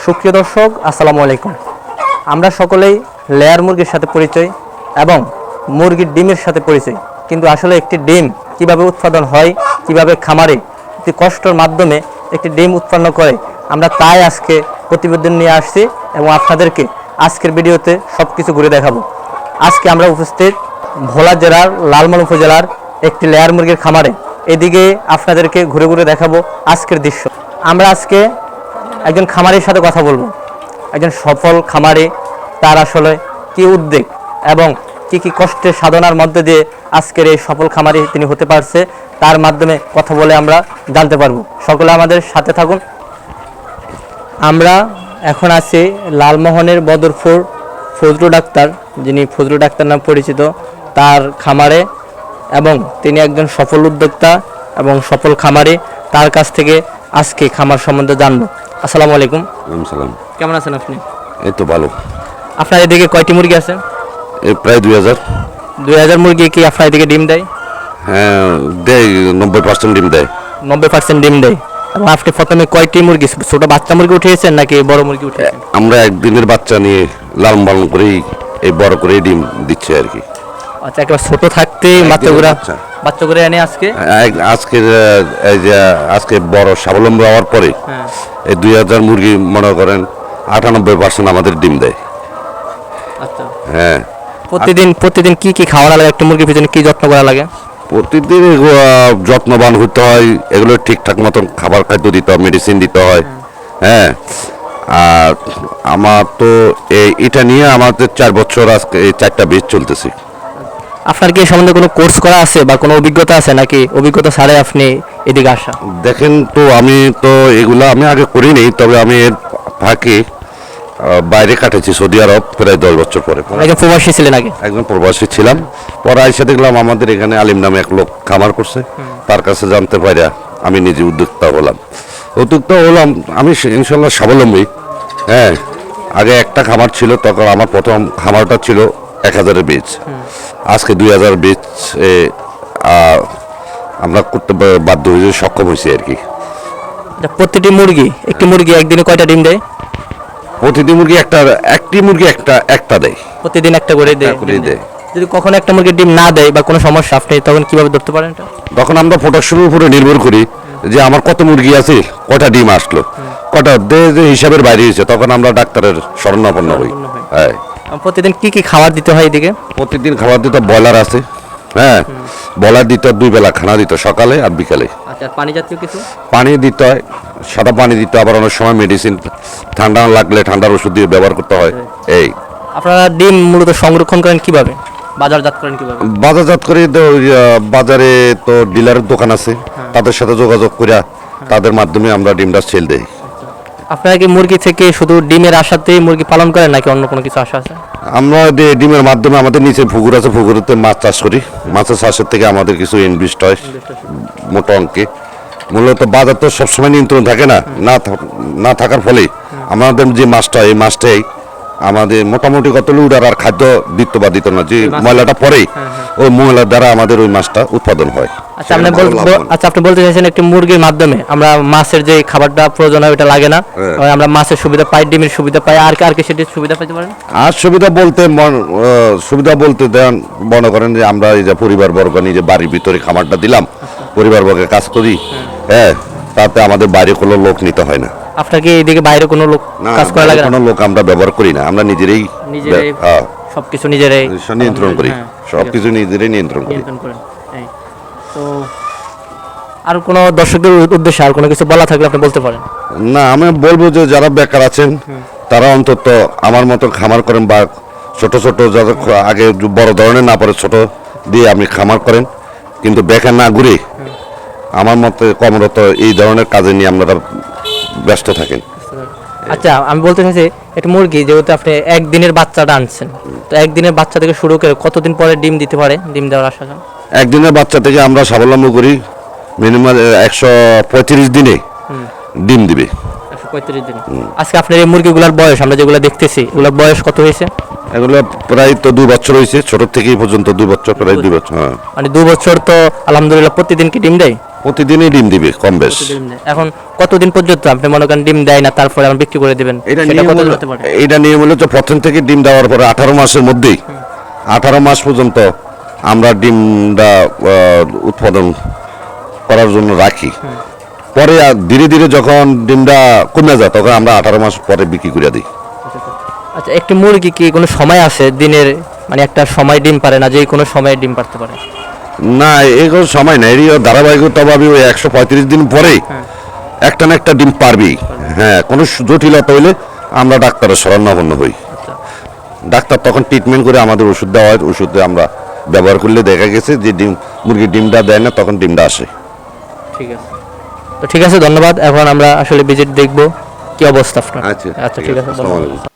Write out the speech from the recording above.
সুপ্রিয় দর্শক আসসালামু আলাইকুম। আমরা সকলেই লেয়ার মুরগির সাথে পরিচয় এবং মুরগির ডিমের সাথে পরিচয়, কিন্তু আসলে একটি ডিম কিভাবে উৎপাদন হয়, কিভাবে খামারে একটি কষ্টের মাধ্যমে একটি ডিম উৎপন্ন করে, আমরা তাই আজকে প্রতিবেদন নিয়ে আসছি এবং আপনাদেরকে আজকের ভিডিওতে সব কিছু ঘুরে দেখাবো। আজকে আমরা উপস্থিত ভোলা জেলার লালমোহন উপজেলার একটি লেয়ার মুরগির খামারে। এদিকে আপনাদেরকে ঘুরে ঘুরে দেখাবো আজকের দৃশ্য। আমরা আজকে একজন খামারির সাথে কথা বলবো, একজন সফল খামারি, তার আসলে কি উদ্বেগ এবং কি কি কষ্টের সাধনার মধ্যে দিয়ে আজকের এই সফল খামারি তিনি হতে পারছে, তার মাধ্যমে কথা বলে আমরা জানতে পারবো। সকলে আমাদের সাথে থাকুন। আমরা এখন আছি লালমোহনের বদরপুর ফজলু ডাক্তার, যিনি ফজলু ডাক্তার নাম পরিচিত, তার খামারে এবং তিনি একজন সফল উদ্যোক্তা এবং সফল খামারি। তার কাছ থেকে আজকে খামার সম্বন্ধে জানবো। আসসালামু আলাইকুম। সালাম। কেমন আছেন আপনি? এই তো ভালো। আপনার এদিকে কয়টি মুরগি আছে? এই প্রায় 2000। 2000 মুরগি কি আপনার এদিকে ডিম দেয়? হ্যাঁ দেয়, 90% ডিম দেয়। 90% ডিম দেয়। এবং আপনি প্রথমে কয়টি মুরগি, ছোট বাচ্চা মুরগি উঠিয়েছেন নাকি বড় মুরগি উঠিয়েছেন? আমরা একদিনের বাচ্চা নিয়ে লালন পালন করেই এই বড় করে ডিম দিচ্ছে আর কি। আচ্ছা, একেবারে ছোট থাকতে বাচ্চা করে এনে আজকে আজকে বড় স্বাবলম্বী হওয়ার পরে এই 2000 মুরগি মনে করেন 98% আমাদের ডিম দেয়। আচ্ছা, হ্যাঁ। প্রতিদিন কি কি খাওয়ানো লাগে? একটা মুরগির পিছনে কি যত্ন করা লাগে? প্রতিদিন যত্নবান হতে হয়, এগুলো ঠিকঠাক মতন খাবার খাদ্য দিতে হয়, মেডিসিন দিতে হয়। হ্যাঁ, আর আমার তো এটা নিয়ে আমাদের 4 বছর আজকে এই 4টা বেচ চলতেছে। আপনার কি এই সম্বন্ধে কোনো কোর্স করা আছে বা কোনো অভিজ্ঞতা আছে, নাকি অভিজ্ঞতা ছাড়াই আপনি এদিকে আসা? দেখেন তো, আমি তো এগুলো আমি আগে করিনি, তবে আমি এর ফাঁকে বাইরে কাটেছি, সৌদি আরব প্রায় 10 বছর পরে। একজন প্রবাসী ছিলেন আগে? একজন প্রবাসী ছিলাম, পরে আইসা দেখলাম আমাদের এখানে আলিম নামে এক লোক খামার করছে, তার কাছে জানতে পারিয়া আমি নিজে উদ্যোক্তা হলাম। আমি ইনশাল্লাহ স্বাবলম্বী। হ্যাঁ, আগে একটা খামার ছিল, তখন আমার প্রথম খামারটা ছিল 1000 বীজ। আজকে 2000 বীজ আমরা করতে বাধ্য হয়েছি, সক্ষম হয়েছি আর কি। প্রতিটি মুরগি, একটি মুরগি একদিনে কয়টা ডিম দেয়? প্রতিটি মুরগি একটা দেয়। প্রতিদিন একটা করে দেয়। যদি কখনো একটা মুরগি ডিম না দেয় বা কোনো সমস্যা, আপনি তখন কিভাবে ধরতে পারেন? তখন আমরা প্রোডাকশনের উপরে নির্ভর করি যে আমার কত মুরগি আছে, কটা ডিম আসলো, কটা যে হিসাবের বাইরে হয়েছে, তখন আমরা ডাক্তারের শরণাপন্ন হই। হ্যাঁ। প্রতিদিন কি কি খাবার দিতে হয় এদিকে? প্রতিদিন খাবার দিতে ব্রয়লার আছে। হ্যাঁ, ব্রয়লার দিতে 2 বেলা খানা দিত, সকালে আর বিকালে। আচ্ছা, পানি জাতীয় কিছু? পানি দিতে হয়, সাদা পানি দিতে, আবার অনেক সময় মেডিসিন, ঠান্ডা লাগলে ঠান্ডার ওষুধ দিয়ে ব্যবহার করতে হয়। এই আপনারা ডিম মূলত সংরক্ষণ করেন কিভাবে, বাজারজাত করেন কিভাবে? বাজারজাত করে তো বাজারে তো ডিলারের দোকান আছে, তাদের সাথে যোগাযোগ করে তাদের মাধ্যমে আমরা ডিমটা সেল দেই। আপনারা কি মুরগি থেকে শুধু ডিমের আশাতেই মুরগি পালন করেন নাকি অন্য কোনো কিছু আশা আছে? আমরা ডিমের মাধ্যমে আমাদের নিচে পুকুর আছে, পুকুরেতে মাছ চাষ করি। মাছের চাষের থেকে আমাদের কিছু ইনভেস্ট হয় মোটা অঙ্কে। মূলত বাজার তো সবসময় নিয়ন্ত্রণ থাকে না থাকার ফলে আমাদের যে মাছটা, এই মাছটাই আমাদের মোটামুটি কত লুডার আর খাদ্য দিত না, যে ময়লাটা পরে ওই ময়লার দ্বারা আমাদের ওই মাছটা উৎপাদন হয়। আচ্ছা, আপনি বলতে চাইছেন একটি মুরগির মাধ্যমে আমরা মাছের যে খাবারটা প্রয়োজন হয় ওটা লাগে না, আমরা মাছের সুবিধা পাই, ডিমের সুবিধা পাই, আর কি সেটির সুবিধা পাইতে পারেন? আর সুবিধা বলতে দেন, মনে করেন যে আমরা এই যে পরিবারবর্গ নিজে বাড়ির ভিতরে খামারটা দিলাম, পরিবারবর্গের কাজ করি। হ্যাঁ, তাতে আমাদের বাইরে কোনো লোক নিতে হয় না। আপনাকে এইদিকে বাইরে কোনো লোক কাজ করা লাগে না? কোনো লোক আমরা ব্যবহার করি না, আমরা নিজেরাই সবকিছু নিজেরাই নিয়ন্ত্রণ করি, সবকিছু নিজেরাই নিয়ন্ত্রণ করি। তো আর কোনো দর্শকদের উদ্দেশ্যে আর কোনো কিছু বলা থাকলে আপনি বলতে পারেন। না, আমি বলবো যে যারা বেকার আছেন তারা অন্তত আমার মতো খামার করেন, বা ছোট যাদের আগে বড় ধরনের না পড়ে ছোট দিয়ে আপনি খামার করেন, কিন্তু বেকার না ঘুরে আমার মতে কর্মরত এই ধরনের কাজে নিয়ে আপনারা ব্যস্ত থাকেন। আচ্ছা, আমি বলতে চাইছি একটা মুরগি যেহেতু আপনি একদিনের বাচ্চাটা আনছেন, তো একদিনের বাচ্চা থেকে শুরু করে কতদিন পরে ডিম দিতে পারে, ডিম দেওয়ার আশা? একদিনের বাচ্চা থেকে আমরা স্বাবলম্বী করি মিনিমাম 135 দিনে ডিম দিবে। 135 দিন। আজকে আপনার এই মুরগিগুলোর বয়স, আমরা যেগুলো দেখতেছি, এগুলোর বয়স কত হয়েছে? এগুলো প্রায় তো 2 বছর হয়েছে, ছোট থেকেই পর্যন্ত 2 বছর, প্রায় 2 বছর। হ্যাঁ, মানে 2 বছর তো আলহামদুলিল্লাহ। প্রতিদিন কি ডিম দেয়? প্রতিদিনই ডিম দিবে কম বেশ। এখন কতদিন পর্যন্ত আপনি মনে করেন ডিম দেয় না তারপরে এখন বিক্রি করে দিবেন, এটা সেটা নিয়ম কতদিন হলো- হতে পারে? এটা নিয়ম হলো যে প্রথম থেকে ডিম দেওয়ার পরে 18 মাসের মধ্যেই 18 মাস পর্যন্ত আমরা ডিমটা উৎপাদন করার জন্য রাখি। পরে ধীরে ধীরে যখন ডিমটা কমে যায় তখন আমরা 18 মাস পরে বিক্রি করে দিই। আচ্ছা, একটি মুরগি কি কোনো সময় আছে দিনের, মানে একটা সময় ডিম পারে না, যে কোনো সময় ডিম পারতে পারে? না, এগুলো সময় না, এরই ধারাবাহিকতাভাবে ওই 135 দিন পরেই একটা না একটা ডিম পারবেই। হ্যাঁ, কোনো জটিলতা হইলে আমরা ডাক্তারের শরণাপন্ন হই। ডাক্তার তখন ট্রিটমেন্ট করে আমাদের ওষুধ দেওয়া হয়, ওষুধে আমরা ব্যবহার করলে দেখা গেছে যে মুরগির ডিমটা দেয় না, তখন ডিমটা আসে। ঠিক আছে, তো ঠিক আছে, ধন্যবাদ। এখন আমরা আসলে ভিজিট দেখবো কি অবস্থা আপনার। আচ্ছা, আচ্ছা, ঠিক আছে, আসসালামু ধন্যবাদ। আলাইকুম।